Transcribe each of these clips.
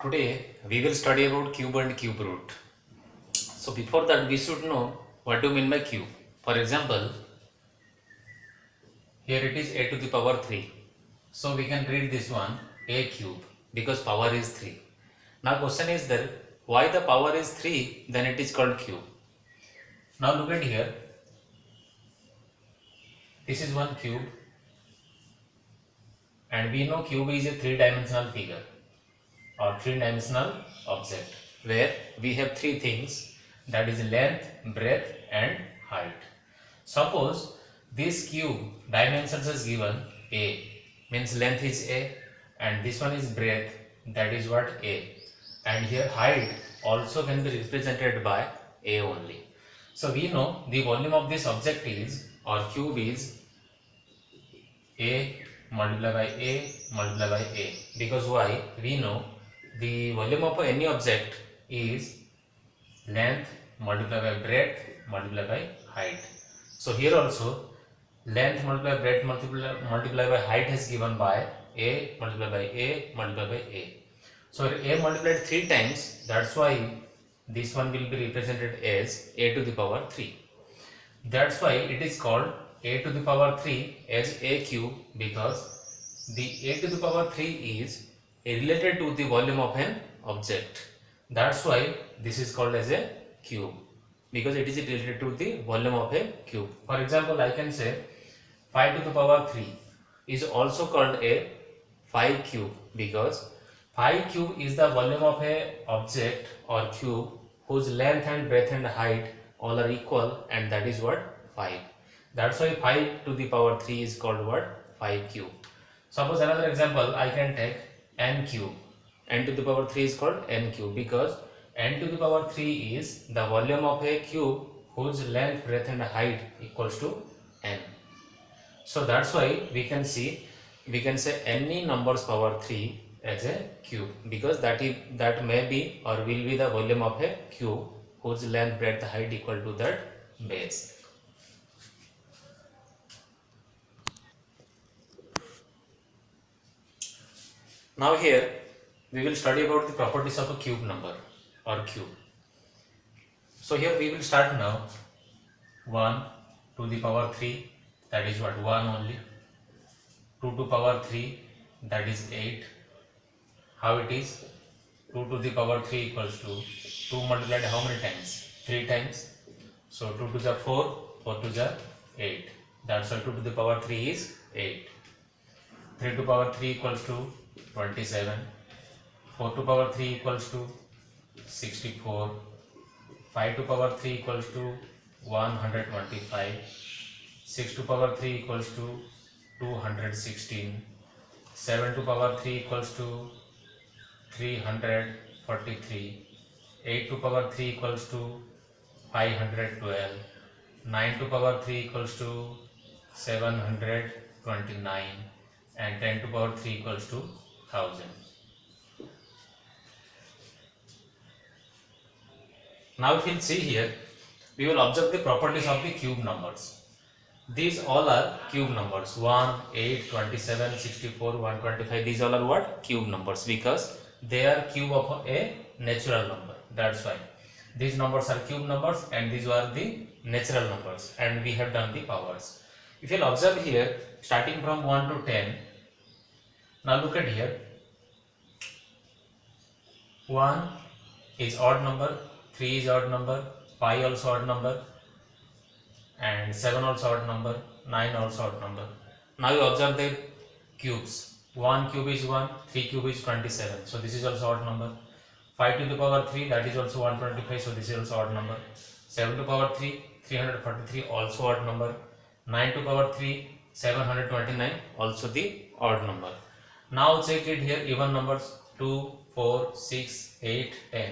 Today we will study about cube and cube root. So before that we should know what do you mean by cube. For example, here it is a to the power 3. So we can read this one a cube because power is 3. Now question is there, why the power is 3 then it is called cube. Now look at here, this is one cube and we know cube is a 3-dimensional figure or 3-dimensional object where we have three things, that is length, breadth and height. Suppose this cube dimensions is given a, means length is a, and this one is breadth, that is what a, and here height also can be represented by a only. So we know the volume of this object is or cube is a multiplied by a multiplied by a, because why? We know the volume of any object is length multiplied by breadth multiplied by height. So here also length multiplied by breadth multiplied by height is given by a multiplied by a multiplied by a. So a multiplied 3 times, that's why this one will be represented as a to the power 3. That's why it is called a to the power 3 as a cube, because the a to the power 3 is related to the volume of an object. That's why this is called as a cube, because it is related to the volume of a cube. For example, I can say 5 to the power 3 is also called a 5 cube, because 5 cube is the volume of a object or cube whose length and breadth and height all are equal, and that is what? 5. That's why 5 to the power 3 is called what? 5 cube. Suppose another example, I can take n cube. N to the power 3 is called n cube because n to the power 3 is the volume of a cube whose length, breadth and height equals to n. So that's why we can say any numbers power 3 as a cube, because that may be or will be the volume of a cube whose length, breadth, height equal to that base. Now here we will study about the properties of a cube number or cube. So here we will start now. 1 to the power 3, that is what? 1 only. 2 to power 3, that is 8. How it is? 2 to the power 3 equals to 2 multiplied how many times? 3 times. So 2 to the 4, 4 to the 8. That's why 2 to the power 3 is 8. 3 to power 3 equals to 27. 4 to power 3 equals to 64. 5 to power 3 equals to 125. 6 to power 3 equals to 216. 7 to power 3 equals to 343. 8 to power 3 equals to 512. 9 to power 3 equals to 729. And 10 to power 3 equals to 1000. Now if you will see here, we will observe the properties of the cube numbers. These all are cube numbers. 1, 8, 27, 64, 125. These all are what? Cube numbers, because they are cube of a natural number. That's why these numbers are cube numbers and these are the natural numbers, and we have done the powers. If you will observe here, starting from 1 to 10, now look at here. 1 is odd number, 3 is odd number, 5 also odd number, and 7 also odd number, 9 also odd number. Now you observe the cubes. 1 cube is 1, 3 cube is 27, so this is also odd number. 5 to the power 3, that is also 125, so this is also odd number. 7 to power 3, 343, also odd number. 9 to power 3, 729, also the odd number. Now check it here, even numbers 2, 4, 6, 8, 10.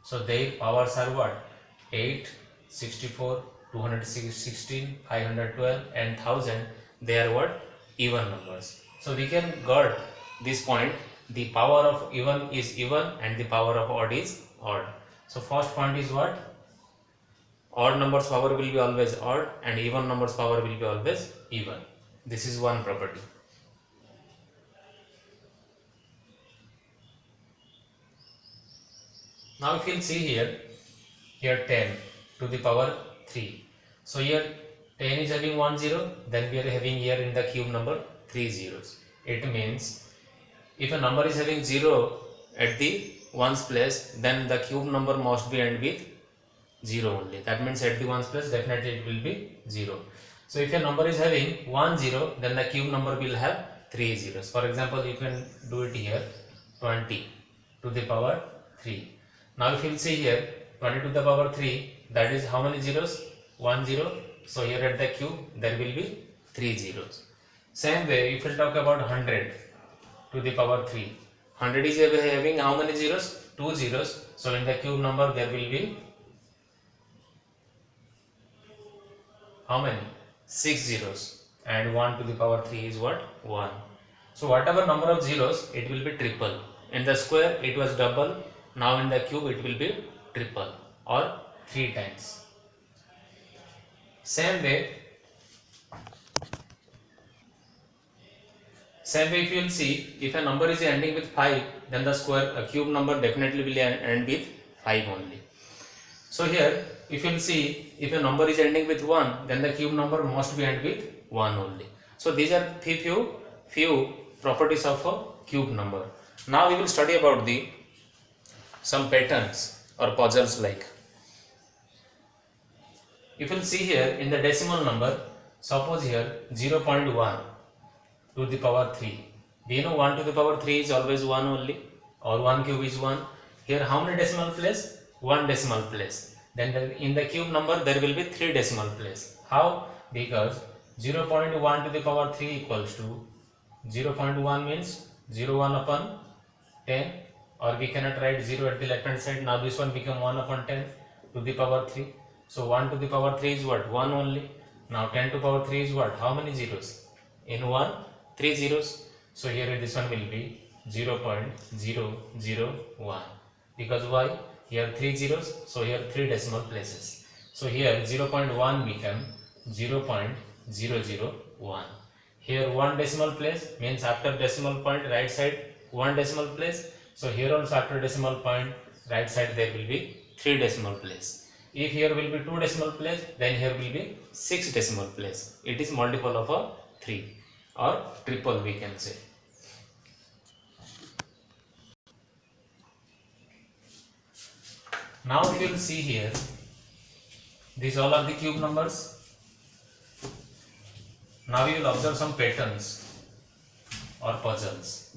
So their powers are what? 8, 64, 216, 512 and 1000. They are what? Even numbers. So we can got this point, the power of even is even and the power of odd is odd. So first point is what? Odd numbers power will be always odd and even numbers power will be always even. This is one property. Now if you will see here 10 to the power 3. So here 10 is having 1 0, then we are having here in the cube number 3 zeros. It means if a number is having 0 at the ones place, then the cube number must be end with 0 only. That means at the ones place definitely it will be 0. So if a number is having 1 0, then the cube number will have 3 zeros. For example, you can do it here 20 to the power 3. Now if you will see here 20 to the power 3, that is how many zeros? 1 0. So here at the cube there will be 3 zeros. Same way if we talk about 100 to the power 3. 100 is having how many zeros? 2 zeros. So in the cube number there will be how many? 6 zeros. And 1 to the power 3 is what? 1. So whatever number of zeros, it will be triple. In the square it was double. Now in the cube it will be triple or 3 times. Same way if you will see, if a number is ending with 5, then the a cube number definitely will end with 5 only. So here if you will see, if a number is ending with 1, then the cube number must be end with 1 only. So these are few properties of a cube number. Now we will study about some patterns or puzzles like. If you will see here in the decimal number, suppose here 0.1 to the power 3. Do you know 1 to the power 3 is always 1 only, or 1 cube is 1. Here how many decimal place? 1 decimal place. Then in the cube number there will be 3 decimal place. How? Because 0.1 to the power 3 equals to 0.1 means 0.1 upon 10, or we cannot write 0 at the left hand side. Now this one become 1 upon 10 to the power 3. So 1 to the power 3 is what? 1 only. Now 10 to the power 3 is what? How many zeros? In 1, 3 zeros. So here this one will be 0.001. Because why? Here 3 zeros. So here 3 decimal places. So here 0.1 become 0.001. Here 1 decimal place means after decimal point right side 1 decimal place. So here also after decimal point right side there will be 3 decimal place. If here will be 2 decimal place, then here will be 6 decimal place. It is multiple of a 3 or triple we can say. Now if you will see here, these all are the cube numbers. Now we will observe some patterns or puzzles.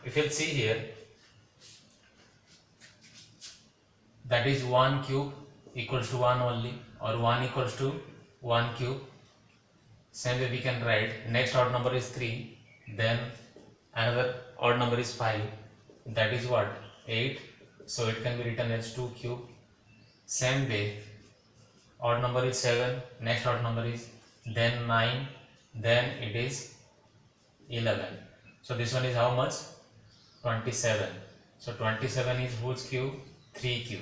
If you will see here, that is 1 cube equals to 1 only, or 1 equals to 1 cube. Same way we can write next odd number is 3, then another odd number is 5, that is what? 8. So it can be written as 2 cube. Same way odd number is 7, next odd number is then 9, then it is 11. So this one is how much? 27. So 27 is whose cube? 3 cube.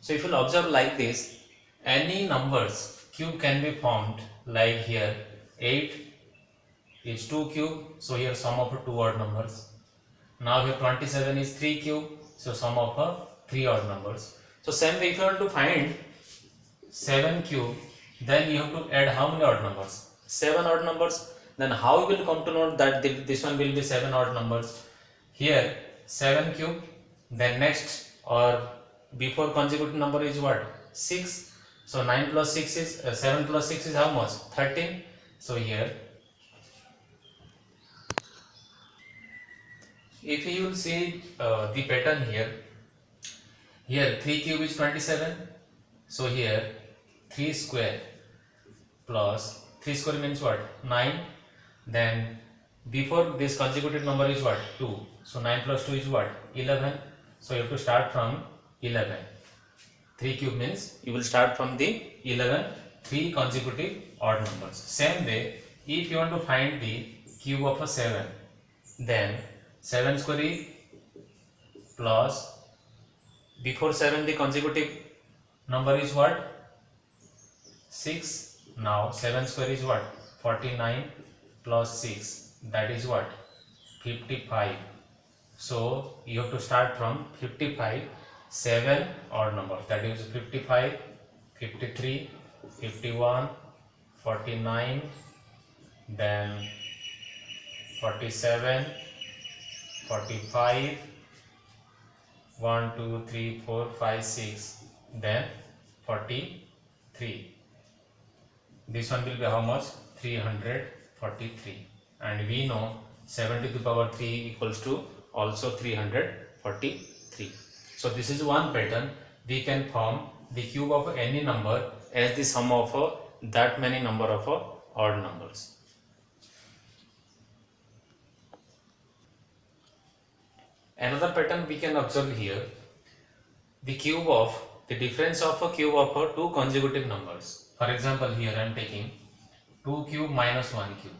So if you will observe like this, any numbers cube can be formed like here 8 is 2 cube, so here sum of 2 odd numbers. Now here 27 is 3 cube, so sum of 3 odd numbers. So same way if you want to find 7 cube, then you have to add how many odd numbers? 7 odd numbers. Then how you will come to know that this one will be 7 odd numbers? Here 7 cube, then next or before consecutive number is what? 6. So 9 plus 6 is 7 plus 6 is how much? 13. So here if you will see the pattern here 3 cube is 27. So here 3 square plus 3 square means what? 9. Then before this consecutive number is what? 2. So 9 plus 2 is what? 11. So you have to start from 11. 3 cube means you will start from the 11 3 consecutive odd numbers. Same way if you want to find the cube of a 7, then 7 square is plus before 7 the consecutive number is what? 6. Now 7 square is what? 49 plus 6, that is what? 55. So you have to start from 55, 7 odd numbers, that is 55, 53, 51, 49, then 47, 45, 1, 2, 3, 4, 5, 6, then 43. This one will be how much? 343. And we know 7 to the power 3 equals to also 343. So this is one pattern. We can form the cube of any number as the sum of that many number of odd numbers. Another pattern we can observe here, the difference of a cube of two consecutive numbers. For example, here I am taking 2 cube minus 1 cube.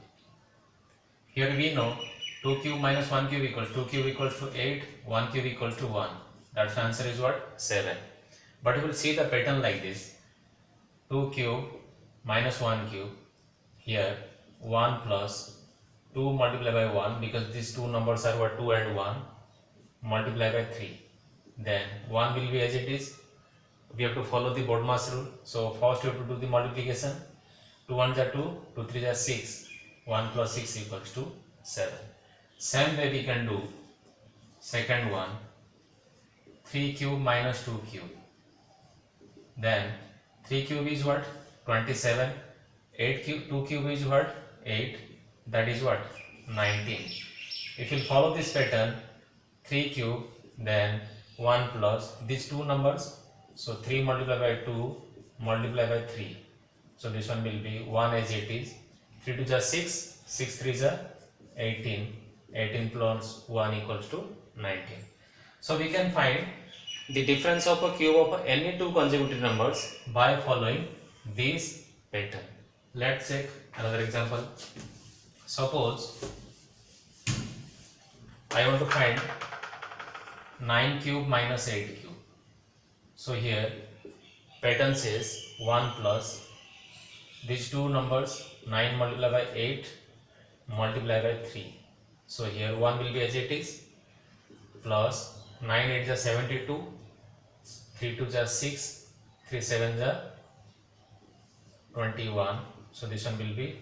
Here we know 2 cube minus 1 cube equals 2 cube equals to 8, 1 cube equals to 1. That's answer is what? 7. But we will see the pattern like this. 2 cube minus 1 cube. Here 1 plus 2 multiplied by 1, because these two numbers are what? 2 and 1, multiplied by 3. Then 1 will be as it is. We have to follow the BODMAS rule. So first you have to do the multiplication. 2 1s are 2, 2 3s are 6. 1 plus 6 equals to 7. Same way we can do second one. 3 cube minus 2 cube. Then 3 cube is what? 27. 8 cube, 2 cube is what? 8. That is what? 19. If you follow this pattern, 3 cube, then 1 plus these two numbers. So 3 multiplied by 2 multiplied by 3. So this one will be 1 as it is. 3 2s are 6, 6 3s are 18. 18 plus 1 equals to 19. So we can find the difference of a cube of any two consecutive numbers by following this pattern. Let's check another example. Suppose I want to find 9 cube minus 8 cube. So here pattern says 1 plus these two numbers, 9 multiplied by 8 multiplied by 3. So here 1 will be as it is, plus 9 8s are 72, 3 2s are 6, 3 7s are 21. So this one will be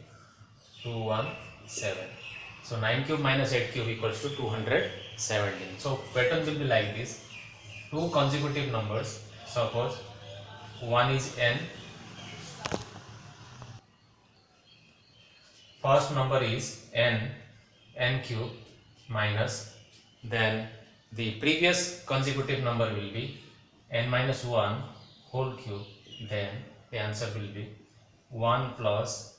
217. So 9 cube minus 8 cube equals to 217. So pattern will be like this. Two consecutive numbers. Suppose one is n. First number is n cube minus, then the previous consecutive number will be n minus 1 whole cube. Then the answer will be 1 plus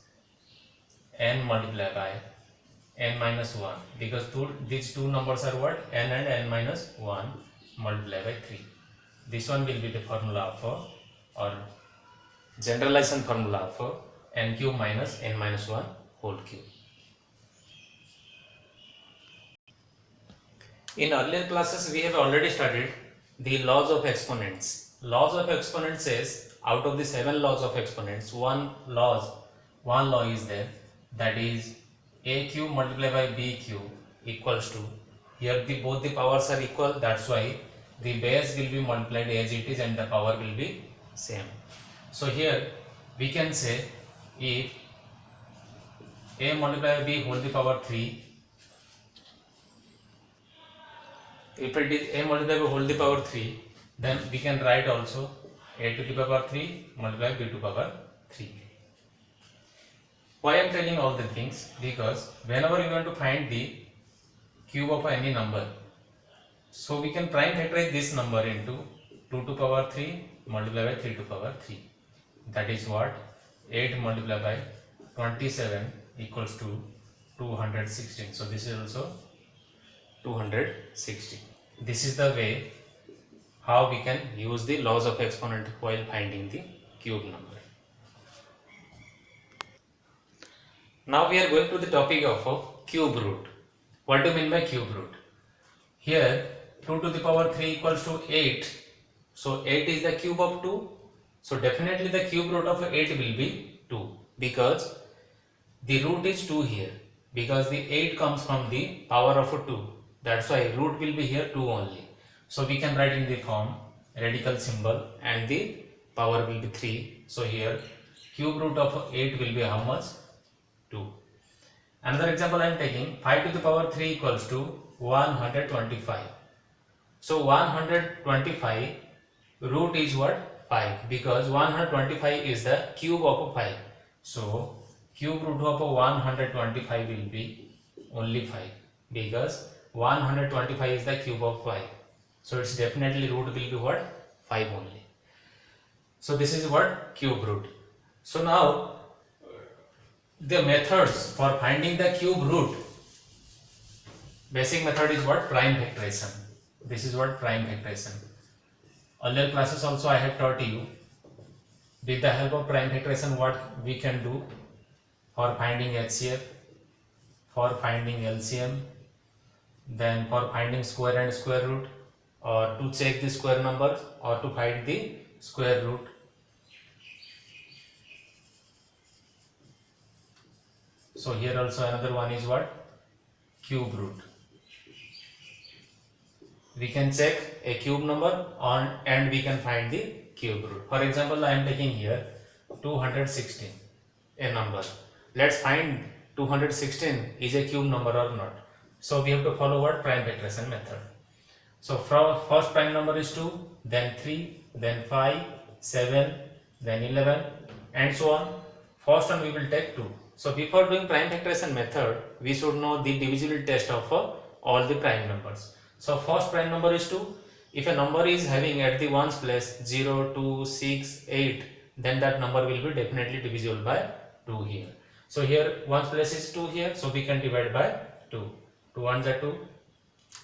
n multiplied by n minus 1, because these two numbers are what? N and n minus 1 multiplied by 3. This one will be the formula for, or generalization formula for, n cube minus n minus 1 whole cube. In earlier classes we have already studied the laws of exponents. Laws of exponents says out of the 7 laws of exponents, one law is there, that is a cube multiplied by b cube equals to, here both the powers are equal, that's why the base will be multiplied as it is and the power will be same. So here we can say if a multiplied by b whole the power 3, if it is a multiplied by whole the power 3, then we can write also a to the power 3 multiplied by b to power 3. Why I am telling all the things? Because whenever you want to find the cube of any number, so we can prime factorize this number into 2 to power 3 multiplied by 3 to power 3. That is what? 8 multiplied by 27 equals to 216. So this is also 260. This is the way how we can use the laws of exponent while finding the cube number. Now we are going to the topic of cube root. What do you mean by cube root? Here 2 to the power 3 equals to 8. So 8 is the cube of 2. So definitely the cube root of 8 will be 2, because the root is 2 here, because the 8 comes from the power of 2. That's why root will be here 2 only. So we can write in the form radical symbol and the power will be 3. So here cube root of 8 will be how much? 2. Another example I am taking, 5 to the power 3 equals to 125. So 125 root is what? 5, because 125 is the cube of 5. So cube root of 125 will be only 5, because 125 is the cube of 5. So it's definitely root will be what? 5 only. So this is what? Cube root. So now the methods for finding the cube root, basic method is what? Prime factorization. This is what? Prime factorization. Earlier classes also I have taught you, with the help of prime factorization, what we can do for finding HCF, for finding LCM, then for finding square and square root, or to check the square numbers, or to find the square root. So here also another one is what? Cube root. We can check a cube number on and we can find the cube root. For example, I am taking here 216, a number. Let's find 216 is a cube number or not. So we have to follow what? Prime factorization method. So from first prime number is 2, then 3, then 5, 7, then 11, and so on. First one we will take 2. So before doing prime factorization method, we should know the divisibility test of all the prime numbers. So first prime number is 2. If a number is having at the ones place 0, 2, 6, 8, then that number will be definitely divisible by 2 here. So here ones place is 2 here, so we can divide by 2. 2 ones are 2.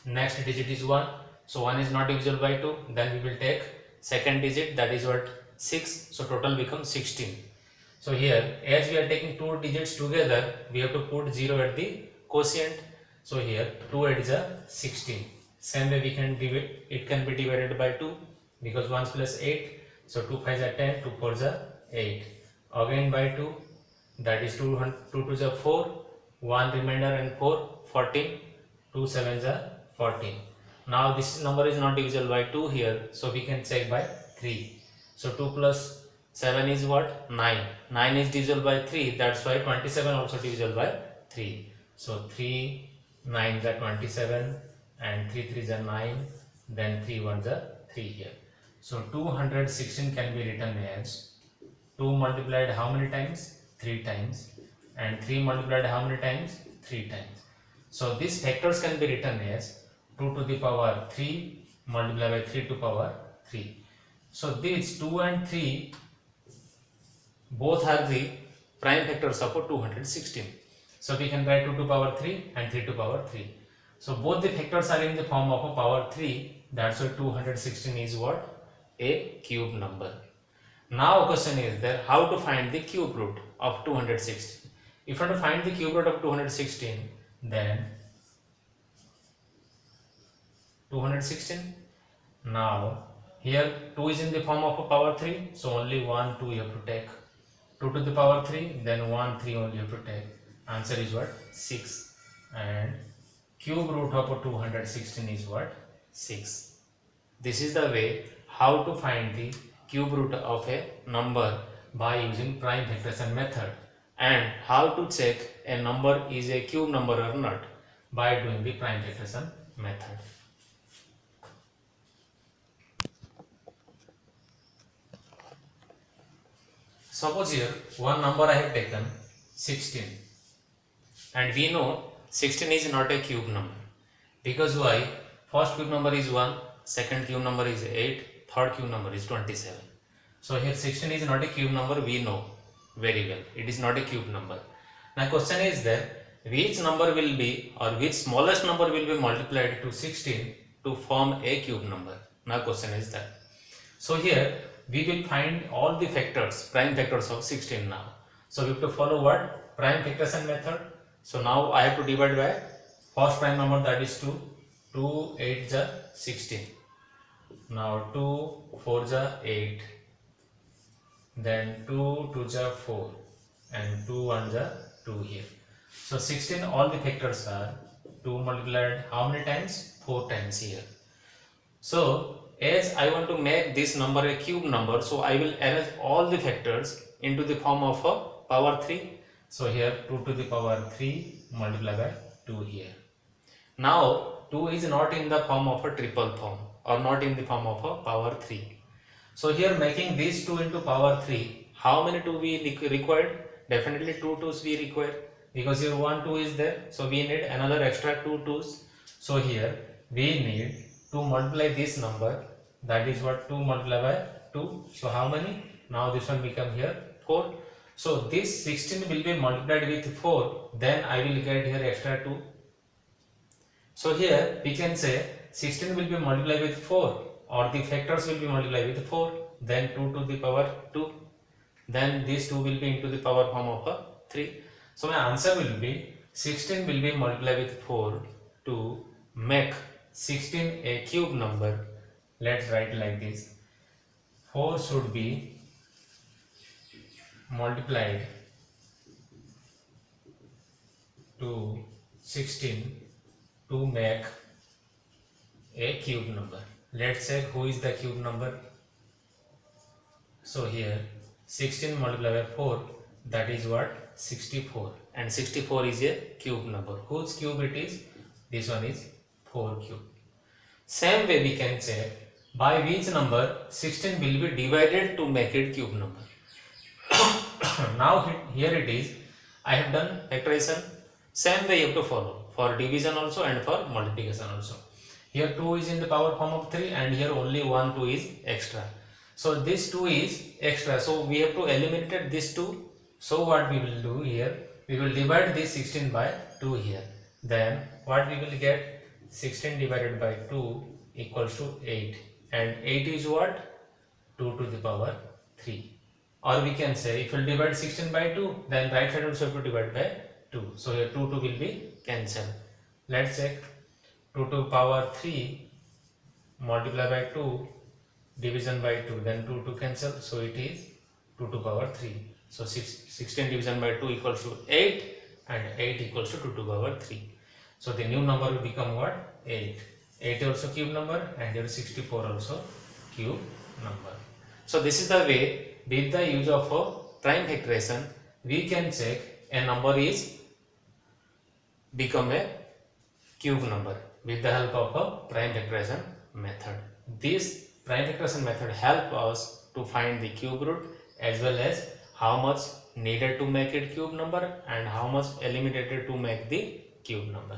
Next digit is 1. So 1 is not divisible by 2. Then we will take second digit, that is what? 6. So total becomes 16. So here, as we are taking 2 digits together, we have to put 0 at the quotient. So here 2 8 is a 16. Same way we can divide, it can be divided by 2, because 1 plus 8. So 2 5 is 10, 2 4 is 8. Again by 2, that is 2 2 is 4, 1 remainder and 4, 14, 2 7 is 14. Now this number is not divisible by 2 here, so we can check by 3. So 2 plus 7 is what? 9. 9 is divisible by 3, that's why 27 also divisible by 3. So 3 9 is 27 and 3 3 is 9, then 3 1 is 3 here. So 216 can be written as 2 multiplied how many times? 3 times, and 3 multiplied how many times? 3 times. So these factors can be written as 2 to the power 3 multiplied by 3 to power 3. So these 2 and 3 both are the prime factors of 216. So we can write 2 to power 3 and 3 to power 3. So both the factors are in the form of a power 3. That's why 216 is what? A cube number. Now question is there, how to find the cube root of 216? If you want to find the cube root of 216, then 216. Now here 2 is in the form of a power 3. So only 1 2 you have to take. 2 to the power 3, then 1 3 only you have to take. Answer is what? 6. And cube root of 216 is what? 6. This is the way how to find the cube root of a number by using prime factorization method, and how to check a number is a cube number or not by doing the prime factorization method. Suppose here one number I have taken 16, and we know 16 is not a cube number, because why? First cube number is 1, second cube number is 8, third cube number is 27. So here 16 is not a cube number, we know very well. It is not a cube number. Now question is that which number will be, or which smallest number will be multiplied to 16 to form a cube number? Now question is that. So here we will find all the factors, prime factors of 16 now. So we have to follow what? Prime factorization method. So now I have to divide by first prime number, that is 2. 2 8 is 16. Now 2 4 is 8. Then 2 2 is 4. And 2 1 is 2 here. So 16 all the factors are 2 multiplied how many times? 4 times here. So as I want to make this number a cube number, so I will arrange all the factors into the form of a power 3. So here 2 to the power 3 multiplied by 2 here. Now 2 is not in the form of a triple form or not in the form of a power 3. So here making these 2 into power 3, how many 2 we required? Definitely 2 2's we require, because here 1 2 is there, so we need another extra 2 2's. So here we need to multiply this number, that is what 2 multiplied by 2. So how many? Now this one become here 4. So this 16 will be multiplied with 4, then I will get here extra 2. So here we can say 16 will be multiplied with 4, or the factors will be multiplied with 4, then 2 to the power 2, then these 2 will be into the power form of a 3. So my answer will be 16 will be multiplied with 4 to make 16 a cube number. Let's write like this: 4 should be multiplied to 16 to make a cube number. Let's check who is the cube number. So here 16 multiplied by 4, that is what? 64, and 64 is a cube number. Whose cube it is? This one is 4 cube. Same way we can check by which number 16 will be divided to make it cube number. Now here it is, I have done factorization. Same way you have to follow for division also and for multiplication also. Here 2 is in the power form of 3, and here only 1 2 is extra. So this 2 is extra, so we have to eliminate this 2. So what we will do here, we will divide this 16 by 2 here. Then what we will get? 16 divided by 2 equals to 8, and 8 is what? 2 to the power 3. Or we can say if we divide 16 by 2, then right side also have to divide by 2. So here 2 2 will be cancelled. Let's check. 2 to power 3 multiply by 2 division by 2, then 2 to cancel, so it is 2 to power 3. So 16 division by 2 equals to 8, and 8 equals to 2 to power 3. So the new number will become what? 8. 8 also cube number, and here 64 also cube number. So this is the way, with the use of a prime factorization, we can check a number is become a cube number with the help of a prime factorization method. This prime factorization method help us to find the cube root, as well as how much needed to make it cube number and how much eliminated to make the cube number.